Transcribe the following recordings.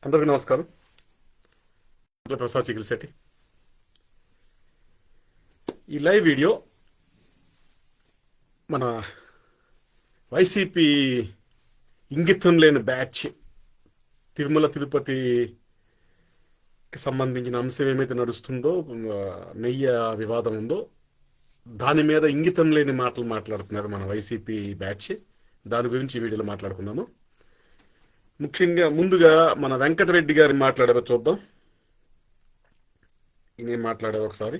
అందరికీ నమస్కారం. ప్రసాద్ చికిత్సటి ఈ లైవ్ వీడియో మన వైసీపీ ఇంగితం లేని బ్యాచ్ తిరుమల తిరుపతికి సంబంధించిన అంశం ఏమైతే నడుస్తుందో, నెయ్యి వివాదం ఉందో దాని మీద ఇంగితం లేని మాటలు మాట్లాడుతున్నారు మన వైసీపీ బ్యాచ్. దాని గురించి ఈ వీడియోలో మాట్లాడుకుందాము. ముఖ్యంగా ముందుగా మన వెంకటరెడ్డి గారిని మాట్లాడారో చూద్దాం. ఈయన మాట్లాడారు ఒకసారి.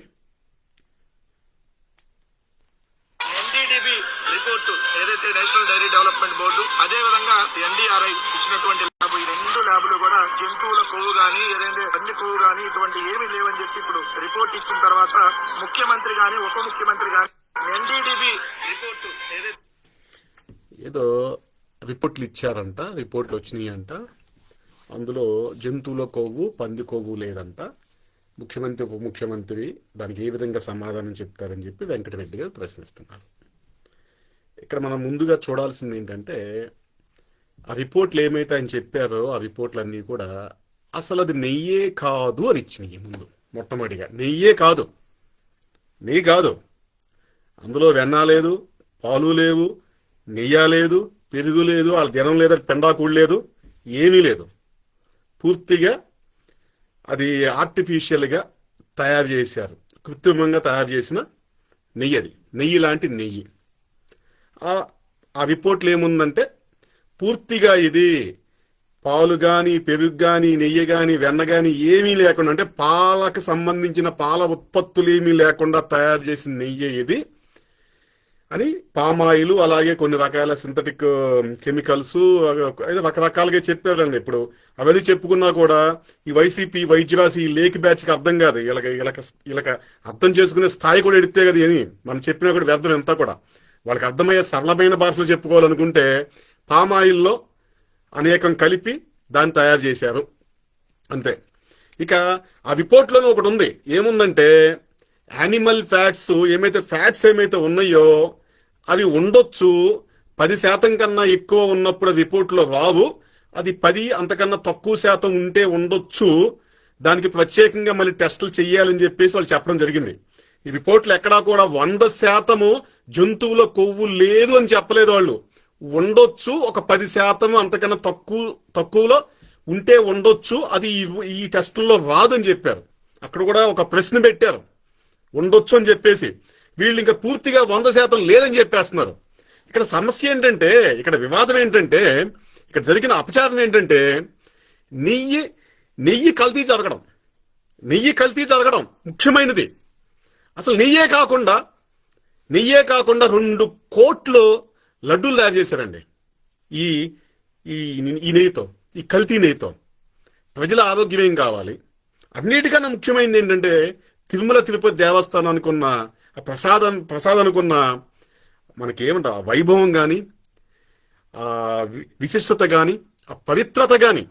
ఎన్డీడీబీ రిపోర్టు ఏదైతే నేషనల్ డైరీ డెవలప్మెంట్ బోర్డు, అదే విధంగా ఎన్డీఆర్ఐ ఇచ్చినటువంటి ల్యాబ్, ఈ రెండు ల్యాబులు కూడా జంతువుల కొవ్వు గానీ ఏదైతే అన్ని కొవ్వు గానీ ఇటువంటి ఏమీ లేవని చెప్పి ఇప్పుడు రిపోర్ట్ ఇచ్చిన తర్వాత ముఖ్యమంత్రి గాని ఉప ముఖ్యమంత్రి గాని ఎన్డీడీబీ రిపోర్టు ఏదో రిపోర్ట్లు ఇచ్చారంట, రిపోర్ట్లు వచ్చినాయి అంట. అందులో జంతువుల కొవ్వు పంది కొవ్వు లేదంట. ముఖ్యమంత్రి ఉప ముఖ్యమంత్రి దానికి ఏ విధంగా సమాధానం చెప్తారని చెప్పి వెంకటరెడ్డి గారు ప్రశ్నిస్తున్నారు. ఇక్కడ మనం ముందుగా చూడాల్సింది ఏంటంటే, ఆ రిపోర్ట్లు ఏమైతే ఆయన చెప్పారో ఆ రిపోర్ట్లన్నీ కూడా అసలు అది నెయ్యే కాదు అని ఇచ్చినాయి. ముందు మొట్టమొదటిగా నెయ్యే కాదు, నెయ్యి కాదు, అందులో వెన్న లేదు, పాలు లేవు, నెయ్యి లేదు, పెరుగు లేదు, వాళ్ళ జనం లేదు, పెండాకుడు లేదు, ఏమీ లేదు. పూర్తిగా అది ఆర్టిఫిషియల్గా తయారు చేశారు, కృత్రిమంగా తయారు చేసిన నెయ్యి. అది నెయ్యి లాంటి నెయ్యి. ఆ రిపోర్ట్లు ఏముందంటే, పూర్తిగా ఇది పాలు కానీ పెరుగు కానీ నెయ్యి కానీ వెన్న కానీ ఏమీ లేకుండా, అంటే పాలకు సంబంధించిన పాల ఉత్పత్తులు ఏమీ లేకుండా తయారు చేసిన నెయ్యి ఇది అని పామాయిల్, అలాగే కొన్ని రకాల సింథటిక్ కెమికల్స్ రకరకాలుగా చెప్పారండి. ఇప్పుడు అవన్నీ చెప్పుకున్నా కూడా ఈ వైసీపీ వైద్యరాశి ఈ లేకి బ్యాచ్కి అర్థం కాదు. వీళ్ళకి అర్థం చేసుకునే స్థాయి కూడా ఎడితే కదా అని మనం చెప్పినా కూడా వ్యర్థం ఎంత కూడా. వాళ్ళకి అర్థమయ్యే సరళమైన భాషలో చెప్పుకోవాలనుకుంటే పామాయిల్లో అనేకం కలిపి దాన్ని తయారు చేశారు అంతే. ఇక ఆ రిపోర్ట్లోనే ఒకటి ఉంది, ఏముందంటే యానిమల్ ఫ్యాట్స్ ఏమైతే ఉన్నాయో అవి ఉండొచ్చు, 10% కన్నా ఎక్కువ ఉన్నప్పుడు రిపోర్ట్లో రావు, అది 10 అంతకన్నా తక్కువ శాతం ఉంటే ఉండొచ్చు, దానికి ప్రత్యేకంగా మళ్ళీ టెస్టులు చెయ్యాలని చెప్పేసి వాళ్ళు చెప్పడం జరిగింది. ఈ రిపోర్ట్లు ఎక్కడా కూడా 100% జంతువుల కొవ్వు లేదు అని చెప్పలేదు వాళ్ళు. ఉండొచ్చు, ఒక 10% అంతకన్నా తక్కువలో ఉంటే ఉండొచ్చు, అది ఈ టెస్టుల్లో రాదని చెప్పారు. అక్కడ కూడా ఒక ప్రశ్న పెట్టారు, ఉండొచ్చు అని చెప్పేసి. వీళ్ళు ఇంకా పూర్తిగా 100% లేదని చెప్పేస్తున్నారు. ఇక్కడ సమస్య ఏంటంటే, ఇక్కడ వివాదం ఏంటంటే, ఇక్కడ జరిగిన అపచారం ఏంటంటే, నెయ్యి కల్తీ జరగడం ముఖ్యమైనది. అసలు నెయ్యే కాకుండా 2 కోట్లు లడ్డూలు తయారు చేశారండి ఈ నెయ్యితో, ఈ కల్తీ నెయ్యితో. ప్రజల ఆరోగ్యం ఏం కావాలి? అన్నిటికన్నా ముఖ్యమైనది ఏంటంటే, తిరుమల తిరుపతి దేవస్థానానికి ఉన్న ప్రసాదానికి మనకేమంట వైభవం కానీ, విశిష్టత కానీ, ఆ పవిత్రత కానీ,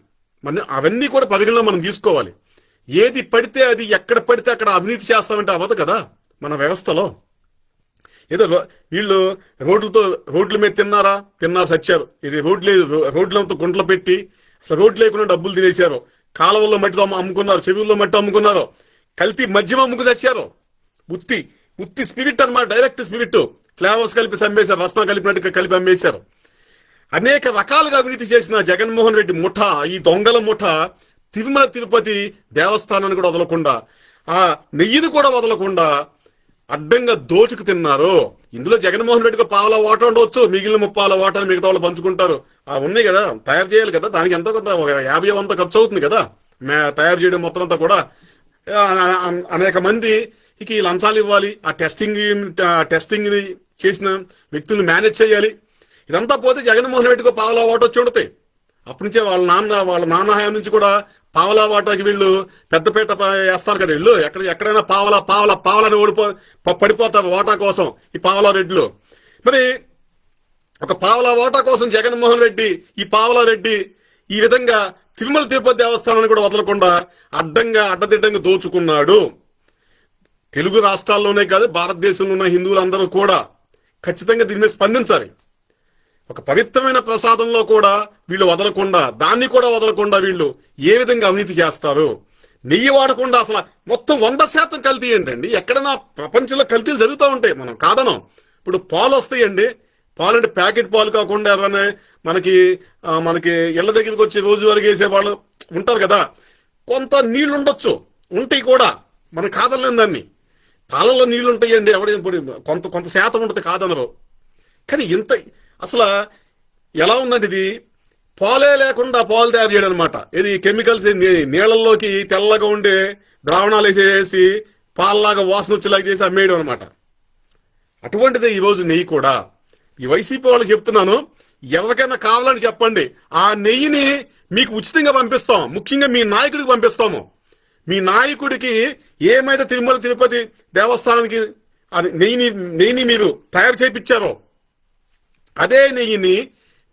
అవన్నీ కూడా పరిగణలో మనం తీసుకోవాలి. ఏది పడితే అది, ఎక్కడ పడితే అక్కడ అవినీతి చేస్తామంటే అవ్వదు కదా మన వ్యవస్థలో. ఏదో వీళ్ళు రోడ్ల మీద తిన్నారు సచ్చారు. ఇది రోడ్లంతా గుంటలు పెట్టి అసలు రోడ్లు లేకుండా డబ్బులు తినేశారు. కాలువల్లో మట్టితో అమ్ముకున్నారు, చెరువుల్లో మట్టి అమ్ముకున్నారు, కల్తీ మద్యం అమ్ముకు తెచ్చారు. ఉత్తి స్పిరిట్ అన్నమాట, డైరెక్ట్ స్పిరిట్, ఫ్లేవర్స్ కలిపి అమ్మేశారు, రసన కలిపినట్టుగా కలిపి అమ్మేశారు. అనేక రకాలుగా అవినీతి చేసిన జగన్మోహన్ రెడ్డి ముఠ, ఈ దొంగల ముఠ తిరుమల తిరుపతి దేవస్థానాన్ని కూడా వదలకుండా, ఆ నెయ్యిని కూడా వదలకుండా అడ్డంగా దోచుకు తిన్నారు. ఇందులో జగన్మోహన్ రెడ్డికి పావుల ఓట ఉండవచ్చు, మిగిలిన 30 ఓటలు మిగతా వాళ్ళు పంచుకుంటారు. ఉన్నాయి కదా, తయారు చేయాలి కదా, దానికి ఎంతో కొంత 50 ఖర్చు అవుతుంది కదా తయారు చేయడం మొత్తం అంతా కూడా. అనేక మంది ఈ లంచాలు ఇవ్వాలి, ఆ టెస్టింగ్ చేసిన వ్యక్తులను మేనేజ్ చేయాలి. ఇదంతా పోతే జగన్మోహన్ రెడ్డికి పావుల ఓట వచ్చి ఉంటాయి. అప్పటి నుంచే వాళ్ళ నాన్న హయాం నుంచి కూడా పావలా వాటాకి వీళ్ళు పెద్దపేట వేస్తారు కదా. వీళ్ళు ఎక్కడైనా పావలని పడిపోతారు వాటా కోసం ఈ పావలా రెడ్డిలు. మరి ఒక పావలా వాటా కోసం జగన్మోహన్ రెడ్డి, ఈ పావలా రెడ్డి ఈ విధంగా తిరుమల తిరుపతి దేవస్థానాన్ని కూడా వదలకుండా అడ్డదిడ్డంగా దోచుకున్నాడు. తెలుగు రాష్ట్రాల్లోనే కాదు, భారతదేశంలో ఉన్న హిందువులందరూ కూడా ఖచ్చితంగా దీని మీద స్పందించాలి. ఒక పవిత్రమైన ప్రసాదంలో కూడా వీళ్ళు వదలకుండా, దాన్ని కూడా వదలకుండా వీళ్ళు ఏ విధంగా అవినీతి చేస్తారు? నెయ్యి వాడకుండా అసలు మొత్తం 100% కల్తీ ఏంటండి? ఎక్కడైనా ప్రపంచంలో కల్తీలు జరుగుతూ ఉంటాయి, మనం కాదనం. ఇప్పుడు పాలు వస్తాయండి, పాలు అంటే ప్యాకెట్ పాలు కాకుండా ఎవరైనా మనకి ఇళ్ల దగ్గరికి వచ్చి రోజు వరకు వేసే వాళ్ళు ఉంటారు కదా, కొంత నీళ్లు ఉండొచ్చు, ఉంటాయి కూడా, మనం కాదనలేం దాన్ని. పాలల్లో నీళ్లు ఉంటాయండి, కొంత శాతం ఉంటుంది, కాదనరు. కానీ ఇంత అసలు ఎలా ఉందండి ఇది? పాలే లేకుండా పాలు తయారు చేయడం అనమాట. ఇది కెమికల్స్ నీళ్లలోకి తెల్లగా ఉండే ద్రావణాలు వేసేసి పాలలాగా వాసన వచ్చేలాగా చేసి అమ్మేయడం అనమాట. అటువంటిదే ఈరోజు నెయ్యి కూడా. ఈ వైసీపీ వాళ్ళకి చెప్తున్నాను, ఎవరికైనా కావాలని చెప్పండి, ఆ నెయ్యిని మీకు ఉచితంగా పంపిస్తాం. ముఖ్యంగా మీ నాయకుడికి పంపిస్తాము. మీ నాయకుడికి ఏమైతే తిరుమల తిరుపతి దేవస్థానానికి నెయ్యిని మీరు తయారు చేయించారో అదే నెయ్యిని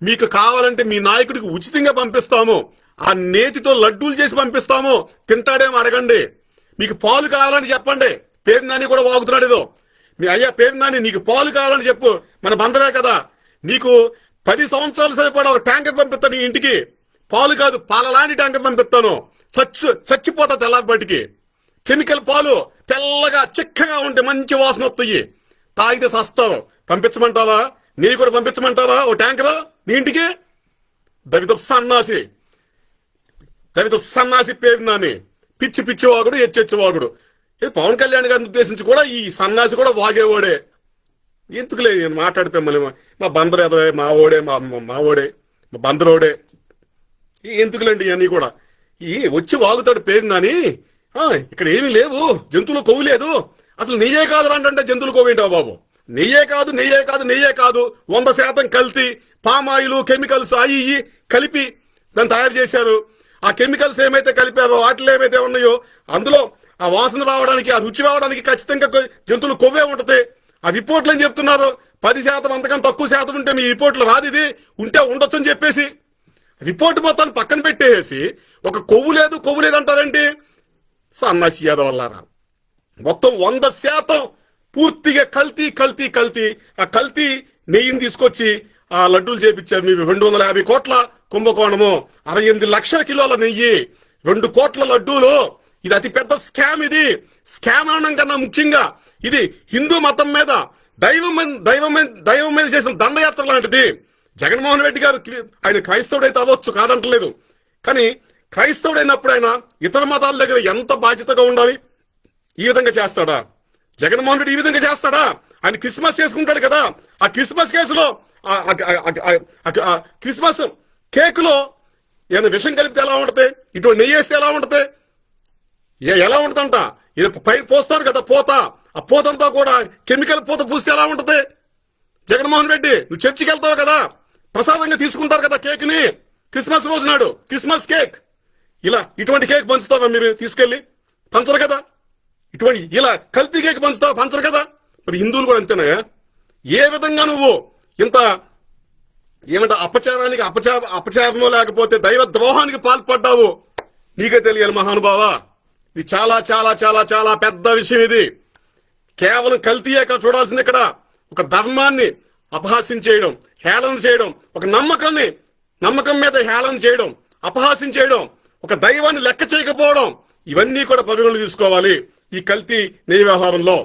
మీకు కావాలంటే మీ నాయకుడికి ఉచితంగా పంపిస్తాము. ఆ నేతితో లడ్డూలు చేసి పంపిస్తాము, తింటాడేమో అడగండి. మీకు పాలు కావాలని చెప్పండి, పేరు నాని కూడా వాగుతున్నాడు ఏదో. మీ అయ్యా పేరు నాని, నీకు పాలు కావాలని చెప్పు, మన బందరే కదా, నీకు 10 సంవత్సరాలు సరిపడా ఒక ట్యాంకర్ పంపిస్తాను నీ ఇంటికి. పాలు కాదు, పాలలాంటి ట్యాంకర్ పంపిస్తాను. చచ్చిపోతా తెల్లారిపాటికి. కెమికల్ పాలు తెల్లగా చిక్కగా ఉంటే మంచి వాసన వస్తాయి, తాగితే సస్తావు. పంపించమంటావా? నీ కూడా పంపించమంటావా ఓ ట్యాంకర్ నీ ఇంటికి? దవిత సన్నాసి పేరు నాని, పిచ్చి వాగుడు, హెచ్చెచ్చువాగుడు. పవన్ కళ్యాణ్ గారిని ఉద్దేశించి కూడా ఈ సన్నాసి కూడా వాగేవాడే. ఎందుకులే నేను మాట్లాడితే మళ్ళీ మా బందరు ఎదవే, మావోడే మా బందరోడే, ఎందుకులేండి ఇవన్నీ కూడా. వచ్చి వాగుతాడు పేరు నాని. ఇక్కడ ఏమీ లేవు, జంతువులు కొవ్వు లేదు, అసలు నెయ్యే కాదు అంటే జంతువులు కొవ్వు ఏంటావు బాబు? నెయ్యే కాదు 100% కల్తీ, పామాయిలు, కెమికల్స్ అవి కలిపి దాన్ని తయారు చేశారు. ఆ కెమికల్స్ ఏమైతే కలిపారో వాటిలో ఏమైతే ఉన్నాయో అందులో ఆ వాసన రావడానికి, ఆ రుచి రావడానికి ఖచ్చితంగా జంతువులు కొవ్వే ఉంటుంది. ఆ రిపోర్ట్లు ఏం చెప్తున్నారు? 10% అంతకన్నా తక్కువ శాతం ఉంటే మీ రిపోర్ట్లు రాదు, ఇది ఉంటే ఉండొచ్చు అని చెప్పేసి రిపోర్ట్ మొత్తాన్ని పక్కన పెట్టేసి ఒక కొవ్వు లేదు అంటారేంటి? సన్నాసి యాదవల్లారా. మొత్తం 100% పూర్తిగా కల్తీ. ఆ కల్తీ నెయ్యిని తీసుకొచ్చి ఆ లడ్డూలు చేపించారు. మీరు 250 కోట్ల కుంభకోణము, 68 లక్షల కిలోల నెయ్యి, 2 కోట్ల లడ్డూలు. ఇది అతి పెద్ద స్కామ్. ఇది స్కామ్ అనడం కన్నా ముఖ్యంగా ఇది హిందూ మతం మీద, దైవం మీద చేసిన దండయాత్ర లాంటిది. జగన్మోహన్ రెడ్డి గారు ఆయన క్రైస్తవుడైతే అవ్వచ్చు, కాదంటలేదు, కానీ క్రైస్తవుడైనప్పుడు ఆయన ఇతర మతాల దగ్గర ఎంత బాధ్యతగా ఉండాలి? ఈ విధంగా చేస్తాడా జగన్మోహన్ రెడ్డి? ఈ విధంగా చేస్తాడా? ఆయన క్రిస్మస్ చేసుకుంటాడు కదా, ఆ క్రిస్మస్ కేసులో క్రిస్మస్ కేకులో ఏమైనా విషం కలిపితే ఎలా ఉంటుంది? ఇటువంటి నెయ్యి వేస్తే ఎలా ఉంటుంది? ఎలా ఉంటుందంట? ఇది పైన పోస్తారు కదా పోత, ఆ పోతంతా కూడా కెమికల్ పూత పూస్తే ఎలా ఉంటుంది? జగన్మోహన్ రెడ్డి, నువ్వు చర్చికి వెళ్తావు కదా, ప్రసాదంగా తీసుకుంటారు కదా కేక్ ని, క్రిస్మస్ రోజు నాడు క్రిస్మస్ కేక్. ఇటువంటి కేక్ పంచుతావా మీరు? తీసుకెళ్లి పంచరు కదా. ఇలా కల్తీ కేక్ పంచరు కదా. మరి హిందువులు కూడా అంతేనా? ఏ విధంగా నువ్వు ఇంత ఏమంటే అపచారమో లేకపోతే దైవ ద్రోహానికి పాల్పడ్డావు నీకే తెలియాలి మహానుభావా. ఇది చాలా చాలా చాలా చాలా పెద్ద విషయం. ఇది కేవలం కల్తీయే చూడాల్సింది. ఇక్కడ ఒక ధర్మాన్ని అపహాస్యం చేయడం, హేళన చేయడం, ఒక నమ్మకం మీద హేళన చేయడం, అపహాస్యం చేయడం, ఒక దైవాన్ని లెక్క చేయకపోవడం, ఇవన్నీ కూడా పరిగణలు తీసుకోవాలి ఈ కల్తీ నెయ్యి వ్యవహారంలో.